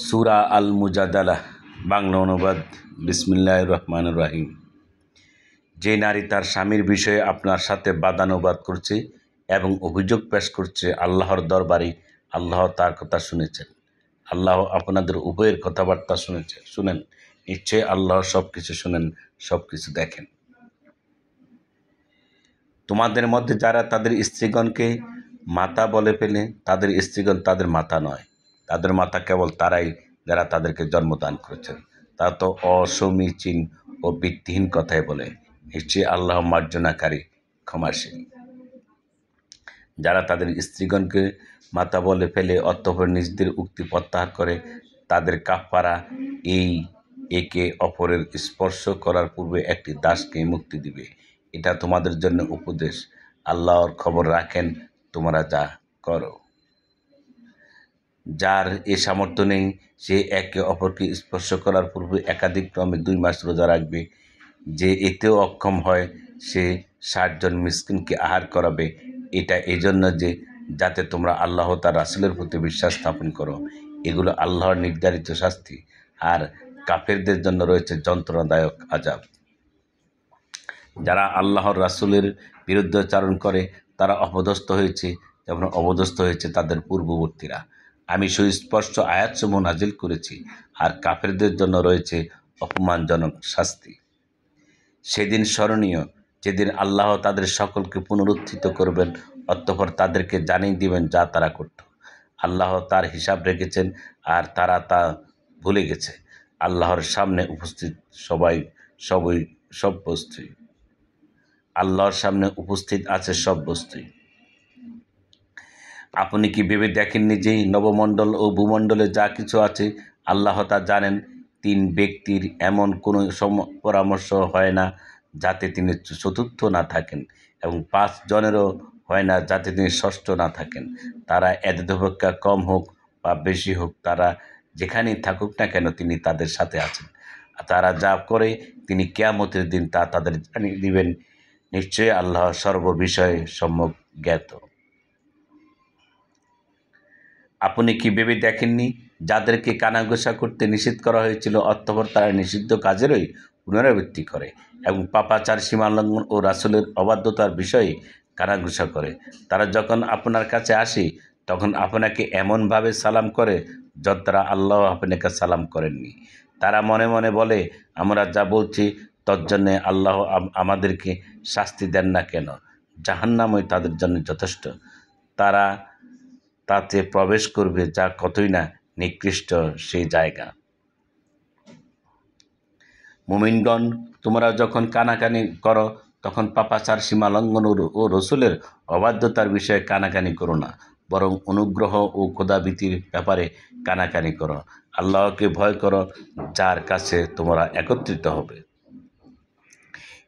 সূরা আল মুজাদালাহ বাংলা অনুবাদ। বিসমিল্লাহির রহমানির রহিম। যে নারী তার স্বামীর বিষয়ে আপনার সাথে বাদানুবাদ করছে এবং অভিযোগ পেশ করছে, আল্লাহর দরবারে আল্লাহ তার কথা শুনেছেন। আল্লাহ আপনাদের উভয়ের কথাবার্তা শুনেন। নিশ্চয়ই আল্লাহ সব কিছু শুনেন, সব কিছু দেখেন। তোমাদের মধ্যে যারা তাদের স্ত্রীগণকে মাতা বলে ফেলে, তাদের স্ত্রীগণ তাদের মাতা নয়, তাদের মাতা কেবল তারাই যারা তাদেরকে জন্মদান করেছেন। তা তো অসমীচীন ও ভিত্তিহীন কথাই বলে। নিশ্চয়ই আল্লাহ মার্জনাকারী, ক্ষমাশীল। যারা তাদের স্ত্রীগণকে মাতা বলে ফেলে অতঃপর নিজেদের উক্তি প্রত্যাহার করে, তাদের কাফফারা এই একে অপরের স্পর্শ করার পূর্বে একটি দাসকে মুক্তি দিবে। এটা তোমাদের জন্য উপদেশ। আল্লাহর খবর রাখেন তোমরা যা করো। যার এ সামর্থ্য নেই, সে একে অপরকে স্পর্শ করার পূর্বে একাধিক ক্রমে 2 মাস রোজা রাখবে। যে এতেও অক্ষম হয়, সে 60 জন মিসকিনকে আহার করাবে। এটা এজন্য যে যাতে তোমরা আল্লাহ তার রাসূলের প্রতি বিশ্বাস স্থাপন করো। এগুলো আল্লাহর নির্ধারিত শাস্তি, আর কাফেরদের জন্য রয়েছে যন্ত্রণাদায়ক আযাব। যারা আল্লাহর রাসূলের বিরুদ্ধাচরণ করে তারা অপদস্থ হয়েছে, যেমন অপদস্থ হয়েছে তাদের পূর্ববর্তীরা। আমি সুস্পষ্ট আয়াতসমূহ নাজিল করেছি, আর কাফেরদের জন্য রয়েছে অপমানজনক শাস্তি। সেদিন স্মরণীয়, যেদিন আল্লাহ তাদের সকলকে পুনরুত্থিত করবেন, অতঃপর তাদেরকে জানিয়ে দিবেন যা তারা করত। আল্লাহ তার হিসাব রেখেছেন, আর তারা তা ভুলে গেছে। আল্লাহর সামনে উপস্থিত সব বস্তুই। আল্লাহর সামনে উপস্থিত আছে সব বস্তুই। আপনি কি ভেবে দেখেননি যে নবমণ্ডল ও ভূমণ্ডলে যা কিছু আছে আল্লাহ তা জানেন? 3 ব্যক্তির এমন কোনো পরামর্শ হয় না যাতে তিনি চতুর্থ না থাকেন, এবং 5 জনেরও হয় না যাতে তিনি ষষ্ঠ না থাকেন। তারা এতদপেক্ষা কম হোক বা বেশি হোক, তারা যেখানেই থাকুক না কেন, তিনি তাদের সাথে আছেন। আর তারা যা করে তিনি কিয়ামতের দিন তা তাদের জানিয়ে দিবেন। নিশ্চয়ই আল্লাহ সর্ববিষয়ে সম্যক জ্ঞাত। আপনি কি ভেবে দেখেননি যাদেরকে কানাঘুষা করতে নিষেধ করা হয়েছিল, অতঃপর তারা নিষিদ্ধ কাজেরই পুনরাবৃত্তি করে এবং পাপাচার, সীমালঙ্ঘন ও রাসূলের অবাধ্যতার বিষয়ে কানাঘুষা করে। তারা যখন আপনার কাছে আসে তখন আপনাকে এমনভাবে সালাম করে যদ্বারা আল্লাহ আপনাকে সালাম করেননি। তারা মনে মনে বলে, আমরা যা বলছি তজ্জন্যে আল্লাহ আমাদেরকে শাস্তি দেন না কেন? জাহান্নামই তাদের জন্য যথেষ্ট। তারা তাতে প্রবেশ করবে, যা কতই না নিকৃষ্ট সেই জায়গা। মুমিনগণ, তোমরা যখন কানাকানি করো তখন পাপাচার, সীমালঙ্ঘন ও রসুলের অবাধ্যতার বিষয়ে কানাকানি করো না, বরং অনুগ্রহ ও খোদাভীতির ব্যাপারে কানাকানি করো। আল্লাহকে ভয় করো, যার কাছে তোমরা একত্রিত হবে।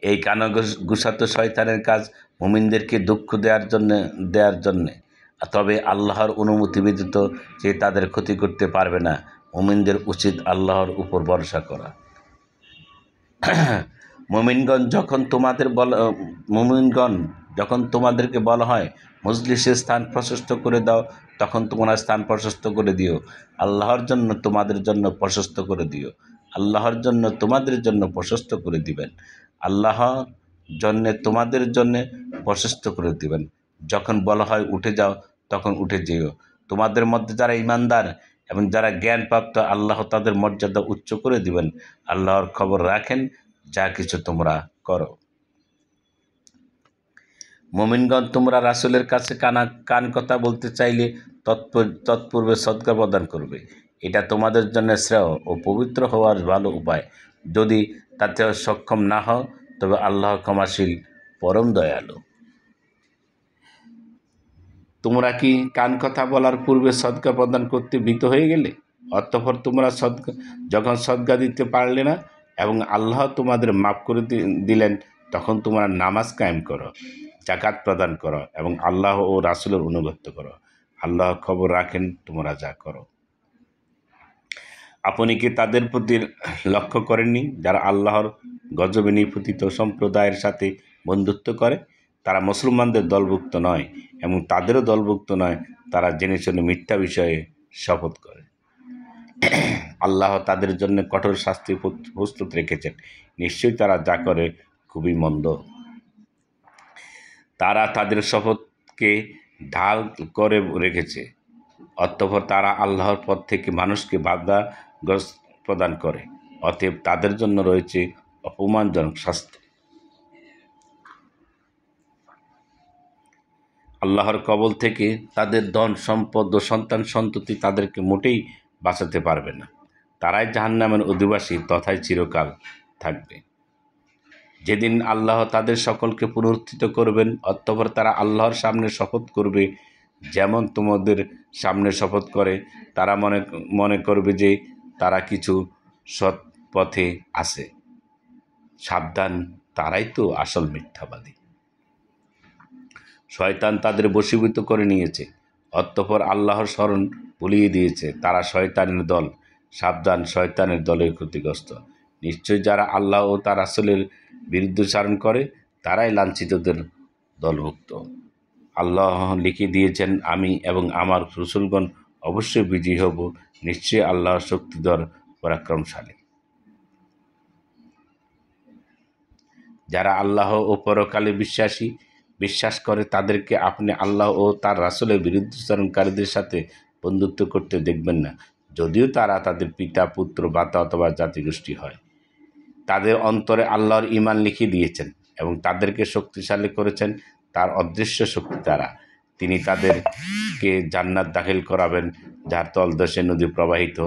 এই কানাঘুষা তো শয়তানের কাজ, মুমিনদেরকে দুঃখ দেওয়ার জন্যে। তবে আল্লাহর অনুমতি ব্যতীত সে তাদের ক্ষতি করতে পারবে না। মুমিনদের উচিত আল্লাহর উপর ভরসা করা। মুমিনগণ, যখন তোমাদেরকে বলা হয় মজলিসের স্থান প্রশস্ত করে দাও, তখন তোমরা স্থান প্রশস্ত করে দিও। আল্লাহর জন্য তোমাদের জন্য প্রশস্ত করে দিও। আল্লাহর জন্য তোমাদের জন্য প্রশস্ত করে দিবেন। আল্লাহর জন্যে তোমাদের জন্যে প্রশস্ত করে দিবেন। যখন বলা হয় উঠে যাও, তখন উঠে যেও। তোমাদের মধ্যে যারা ঈমানদার এবং যারা জ্ঞানপ্রাপ্ত, আল্লাহ তাদের মর্যাদা উচ্চ করে দিবেন। আল্লাহর খবর রাখেন যা কিছু তোমরা করো। মুমিনগণ, তোমরা রাসূলের কাছে কান কথা বলতে চাইলে তৎপূর্বে সদকা প্রদান করবে। এটা তোমাদের জন্য শ্রেয় ও পবিত্র হওয়ার ভালো উপায়। যদি তাতে সক্ষম না হও, তবে আল্লাহ ক্ষমাশীল, পরম দয়ালু। তোমরা কি কান কথা বলার পূর্বে সদকা প্রদান করতে ভীত হয়ে গেলে? অতঃপর তোমরা যখন সদকা দিতে পারলে না এবং আল্লাহ তোমাদের মাফ করে দিলেন, তখন তোমরা নামাজ কায়েম করো, যাকাত প্রদান করো এবং আল্লাহ ও রাসূলের অনুগত্য করো। আল্লাহ খবর রাখেন তোমরা যা করো। আপনি কি তাদের প্রতি লক্ষ্য করেননি যারা আল্লাহর গজবে নিপতিত সম্প্রদায়ের সাথে বন্ধুত্ব করে? তারা মুসলমানদের দলভুক্ত নয় এবং তাদেরও দলভুক্ত নয়, তারা জেনে শুনে মিথ্যা বিষয়ে শপথ করে। আল্লাহ তাদের জন্য কঠোর শাস্তি প্রস্তুত রেখেছেন। নিশ্চয়ই তারা যা করে খুবই মন্দ। তারা তাদের শপথকে ঢাল করে রেখেছে, অতঃপর তারা আল্লাহর পথ থেকে মানুষকে বাধা প্রদান করে। অতএব তাদের জন্য রয়েছে অপমানজনক শাস্তি। আল্লাহর কবল থেকে তাদের ধন সম্পদ ও সন্তান সন্ততি তাদেরকে মোটেই বাঁচাতে পারবে না। তারাই জাহান্নামের অধিবাসী তথায় চিরকাল থাকবে। যেদিন আল্লাহ তাদের সকলকে পুনরুত্থিত করবেন, অতঃপর তারা আল্লাহর সামনে শপথ করবে যেমন তোমাদের সামনে শপথ করে। তারা মনে করবে যে তারা কিছু সৎ পথে আছে। সাবধান, তারাই তো আসল মিথ্যাবাদী। শয়তান তাদের বশীভূত করে নিয়েছে, অতঃপর আল্লাহর স্মরণ ভুলিয়ে দিয়েছে। তারা শয়তানের দল। সাবধান, শয়তানের দলের ক্ষতিগ্রস্ত। নিশ্চয় যারা আল্লাহ ও তার রাসূলের বিরুদ্ধাচরণ করে তারাই লাঞ্ছিতদের দলভুক্ত। আল্লাহ লিখে দিয়েছেন, আমি এবং আমার রাসূলগণ অবশ্যই বিজয়ী হব। নিশ্চয়ই আল্লাহ শক্তিধর পরাক্রমশালী। যারা আল্লাহ ও পরকালে বিশ্বাস করে তাদেরকে আপনি আল্লাহ ও তার রাসূলের বিরুদ্ধাচরণকারীদের সাথে বন্ধুত্ব করতে দেখবেন না, যদিও তারা তাদের পিতা, পুত্র, ভ্রাতা অথবা জাতিগোষ্ঠী হয়। তাদের অন্তরে আল্লাহর ঈমান লিখে দিয়েছেন এবং তাদেরকে শক্তিশালী করেছেন তার অদৃশ্য শক্তি দ্বারা। তিনি তাদেরকে জান্নাত দাখিল করাবেন যার তলদেশে নদী প্রবাহিত।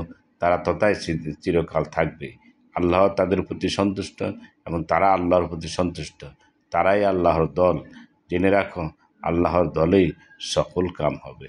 তারা তথায় চিরকাল থাকবে। আল্লাহ তাদের প্রতি সন্তুষ্ট এবং তারা আল্লাহর প্রতি সন্তুষ্ট। তারাই আল্লাহর দল। জেনে রাখো, আল্লাহর দলেই সকল কাম হবে।